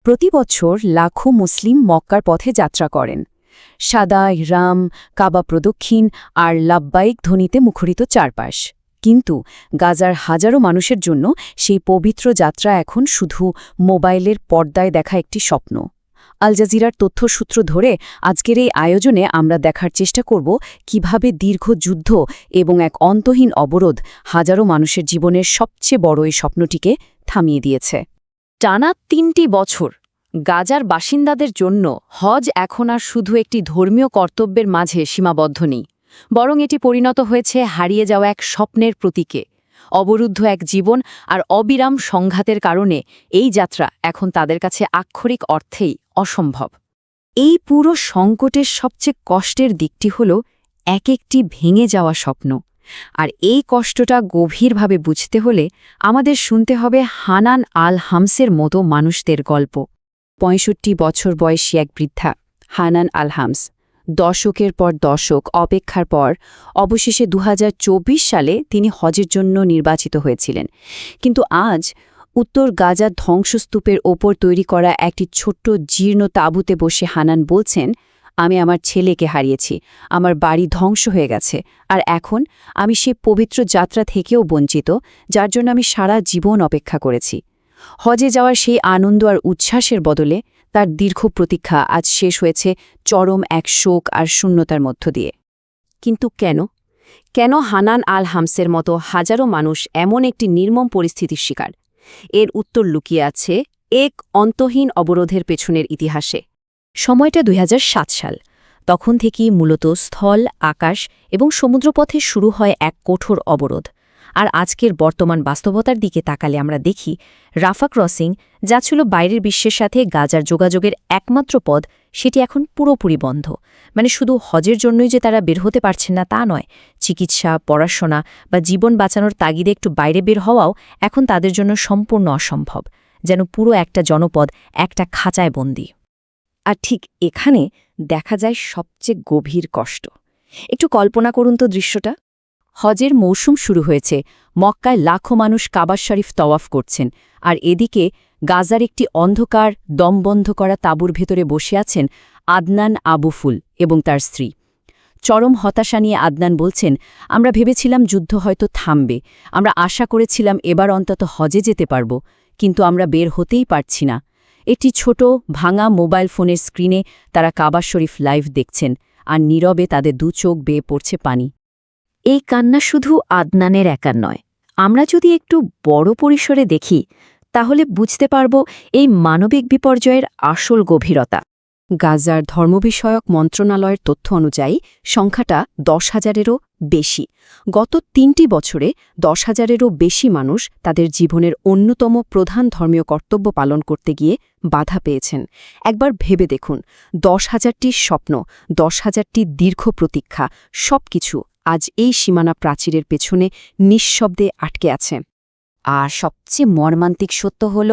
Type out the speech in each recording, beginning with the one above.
প্রতি বছর লাখো মুসলিম মক্কার পথে যাত্রা করেন। সাদা ইহরাম, কাবা প্রদক্ষিণ আর লাব্বাইক ধ্বনিতে মুখরিত চারপাশ। কিন্তু গাজার হাজারো মানুষের জন্য সেই পবিত্র যাত্রা এখন শুধু মোবাইলের পর্দায় দেখা একটি স্বপ্ন। আল জাজিরার তথ্যসূত্র ধরে আজকের এই আয়োজনে আমরা দেখার চেষ্টা করব কিভাবে দীর্ঘ যুদ্ধ এবং এক অন্তহীন অবরোধ হাজারো মানুষের জীবনের সবচেয়ে বড় এই স্বপ্নটিকে থামিয়ে দিয়েছে। টানা ৩টি বছর গাজার বাসিন্দাদের জন্য হজ এখন আর শুধু একটি ধর্মীয় কর্তব্যের মাঝে সীমাবদ্ধ নেই, বরং এটি পরিণত হয়েছে হারিয়ে যাওয়া এক স্বপ্নের প্রতীকে। অবরুদ্ধ এক জীবন আর অবিরাম সংঘাতের কারণে এই যাত্রা এখন তাদের কাছে আক্ষরিক অর্থেই অসম্ভব। এই পুরো সংকটের সবচেয়ে কষ্টের দিকটি হল একটি ভেঙে যাওয়া স্বপ্ন। আর এই কষ্টটা গভীরভাবে বুঝতে হলে আমাদের শুনতে হবে হানান আল হামসের মতো মানুষদের গল্প। ৬৫ বছর বয়সী এক বৃদ্ধা হানান আল হামস দশকের পর দশক অপেক্ষার পর অবশেষে ২০২৪ সালে তিনি হজের জন্য নির্বাচিত হয়েছিলেন। কিন্তু আজ উত্তর গাজার ধ্বংসস্তূপের ওপর তৈরি করা একটি ছোট্ট জীর্ণ তাঁবুতে বসে হানান বলছেন, আমি আমার ছেলেকে হারিয়েছি, আমার বাড়ি ধ্বংস হয়ে গেছে, আর এখন আমি সে পবিত্র যাত্রা থেকেও বঞ্চিত যার জন্য আমি সারা জীবন অপেক্ষা করেছি। হজে যাওয়ার সেই আনন্দ আর উচ্ছ্বাসের বদলে তার দীর্ঘ প্রতীক্ষা আজ শেষ হয়েছে চরম এক শোক আর শূন্যতার মধ্য দিয়ে। কিন্তু কেন হানান আল হামসের মতো হাজারো মানুষ এমন একটি নির্মম পরিস্থিতির শিকার? এর উত্তর লুকিয়ে আছে এক অন্তহীন অবরোধের পেছনের ইতিহাসে। সময়টা ২০০৭ সাল। তখন থেকেই মূলত স্থল, আকাশ এবং সমুদ্রপথে শুরু হয় এক কঠোর অবরোধ। আর আজকের বর্তমান বাস্তবতার দিকে তাকালে আমরা দেখি রাফা ক্রসিং, যা ছিল বাইরের বিশ্বের সাথে গাজার যোগাযোগের একমাত্র পথ, সেটি এখন পুরোপুরি বন্ধ। মানে শুধু হজের জন্যই যে তারা বের হতে পারছেন না তা নয়, চিকিৎসা, পড়াশোনা বা জীবন বাঁচানোর তাগিদে একটু বাইরে বের হওয়াও এখন তাদের জন্য সম্পূর্ণ অসম্ভব, যেন পুরো একটা জনপদ একটা খাঁচায় বন্দী। আর ঠিক এখানে দেখা যায় সবচেয়ে গভীর কষ্ট। একটু কল্পনা করুন তো দৃশ্যটা। হজের মৌসুম শুরু হয়েছে, মক্কায় লাখো মানুষ কাবা শরীফ তওয়াফ করছেন, আর এদিকে গাজার একটি অন্ধকার দমবন্ধ করা তাঁবুর ভেতরে বসে আছেন আদনান আবুফুল এবং তার স্ত্রী। চরম হতাশা নিয়ে আদনান বলছেন, আমরা ভেবেছিলাম যুদ্ধ হয়তো থামবে, আমরা আশা করেছিলাম এবার অন্তত হজে যেতে পারব, কিন্তু আমরা বের হতেই পারছি না। একটি ছোট ভাঙা মোবাইল ফোনের স্ক্রিনে তারা কাবা শরীফ লাইভ দেখছেন, আর নীরবে তাদের দু চোখ বেয়ে পড়ছে পানি। এই কান্না শুধু আদনানের একার নয়। আমরা যদি একটু বড় পরিসরে দেখি তাহলে বুঝতে পারব এই মানবিক বিপর্যয়ের আসল গভীরতা। গাজার ধর্মবিষয়ক মন্ত্রণালয়ের তথ্য অনুযায়ী সংখ্যাটা ১০,০০০-এরও বেশি। গত ৩টি বছরে ১০,০০০-এরও বেশি মানুষ তাদের জীবনের অন্যতম প্রধান ধর্মীয় কর্তব্য পালন করতে গিয়ে বাধা পেয়েছেন। একবার ভেবে দেখুন, ১০,০০০টির স্বপ্ন, ১০,০০০টি দীর্ঘ প্রতীক্ষা, সবকিছু আজ এই সীমানা প্রাচীরের পেছনে নিঃশব্দে আটকে আছে। আর সবচেয়ে মর্মান্তিক সত্য হল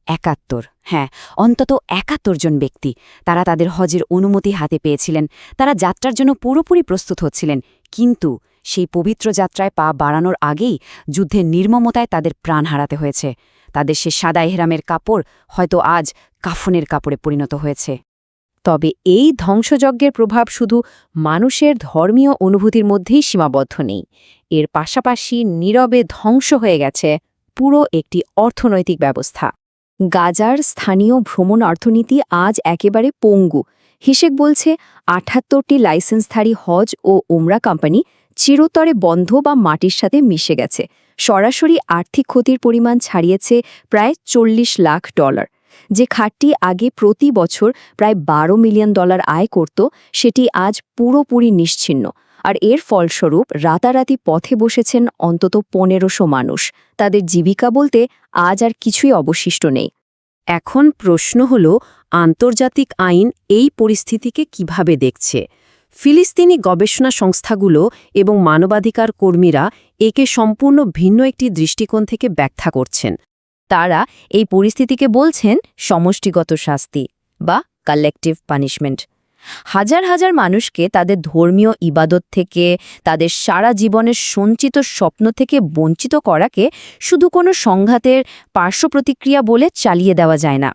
৭১। হ্যাঁ, অন্তত ৭১ জন ব্যক্তি, তারা তাদের হজের অনুমতি হাতে পেয়েছিলেন, তারা যাত্রার জন্য পুরোপুরি প্রস্তুত হচ্ছিলেন, কিন্তু সেই পবিত্র যাত্রায় পা বাড়ানোর আগেই যুদ্ধের নির্মমতায় তাদের প্রাণ হারাতে হয়েছে। তাদের সে সাদা এহরামের কাপড় হয়তো আজ কাফনের কাপড়ে পরিণত হয়েছে। তবে এই ধ্বংসযজ্ঞের প্রভাব শুধু মানুষের ধর্মীয় অনুভূতির মধ্যেই সীমাবদ্ধ নেই। এর পাশাপাশি নীরবে ধ্বংস হয়ে গেছে পুরো একটি অর্থনৈতিক ব্যবস্থা। গাজার স্থানীয় ভ্রমণ অর্থনীতি আজ একেবারে পঙ্গু। হিসেব বলছে ৭৮টি লাইসেন্সধারী হজ ও উমরা কোম্পানি চিরতরে বন্ধ বা মাটির সাথে মিশে গেছে। সরাসরি আর্থিক ক্ষতির পরিমাণ ছাড়িয়েছে প্রায় $৪০ লাখ। যে খাতটি আগে প্রতি বছর প্রায় $১২ মিলিয়ন আয় করত, সেটি আজ পুরোপুরি নিশ্চিহ্ন। আর এর ফলস্বরূপ রাতারাতি পথে বসেছেন অন্তত ১৫০০ মানুষ। তাদের জীবিকা বলতে আজ আর কিছুই অবশিষ্ট নেই। এখন প্রশ্ন হল, আন্তর্জাতিক আইন এই পরিস্থিতিকে কিভাবে দেখছে? ফিলিস্তিনি গবেষণা সংস্থাগুলো এবং মানবাধিকার কর্মীরা একে সম্পূর্ণ ভিন্ন একটি দৃষ্টিকোণ থেকে ব্যাখ্যা করছেন। তারা এই পরিস্থিতিকে বলছেন সমষ্টিগত শাস্তি বা কালেকটিভ পানিশমেন্ট। হাজার হাজার মানুষকে তাদের ধর্মীয় ইবাদত থেকে, তাদের সারা জীবনের সঞ্চিত স্বপ্ন থেকে বঞ্চিত করাকে শুধু কোনো সংঘাতের পার্শ্বপ্রতিক্রিয়া বলে চালিয়ে দেওয়া যায় না।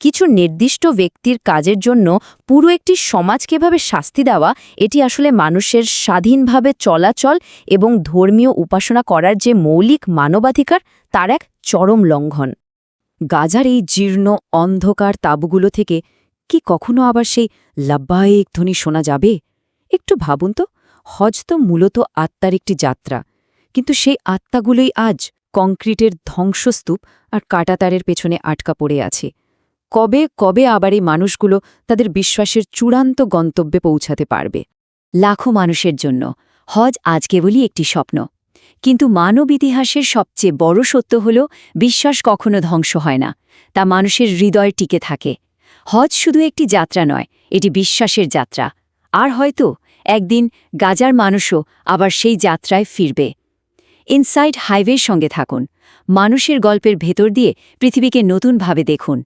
কিছু নির্দিষ্ট ব্যক্তির কাজের জন্য পুরো একটি সমাজকে এভাবে শাস্তি দেওয়া, এটি আসলে মানুষের স্বাধীনভাবে চলাচল এবং ধর্মীয় উপাসনা করার যে মৌলিক মানবাধিকার তার এক চরম লঙ্ঘন। গাজার এই জীর্ণ অন্ধকার তাঁবুগুলো থেকে কি কখনো আবার সেই লাব্বাইক ধ্বনি শোনা যাবে? একটু ভাবুন তো, হজ তো মূলত আত্মার একটি যাত্রা, কিন্তু সেই আত্মাগুলোই আজ কংক্রিটের ধ্বংসস্তূপ আর কাঁটাতারের পেছনে আটকা পড়ে আছে। কবে কবে আবার এই মানুষগুলো তাদের বিশ্বাসের চূড়ান্ত গন্তব্যে পৌঁছাতে পারবে? লাখো মানুষের জন্য হজ আজ কেবলই একটি স্বপ্ন, কিন্তু মানব ইতিহাসের সবচেয়ে বড় সত্য হল বিশ্বাস কখনো ধ্বংস হয় না, তা মানুষের হৃদয় টিকে থাকে। হজ শুধু একটি যাত্রা নয়, এটি বিশ্বাসের যাত্রা। আর হয়তো একদিন গাজার মানুষও আবার সেই যাত্রায় ফিরবে। ইনসাইড হাইওয়ের সঙ্গে থাকুন, মানুষের গল্পের ভেতর দিয়ে পৃথিবীকে নতুনভাবে দেখুন।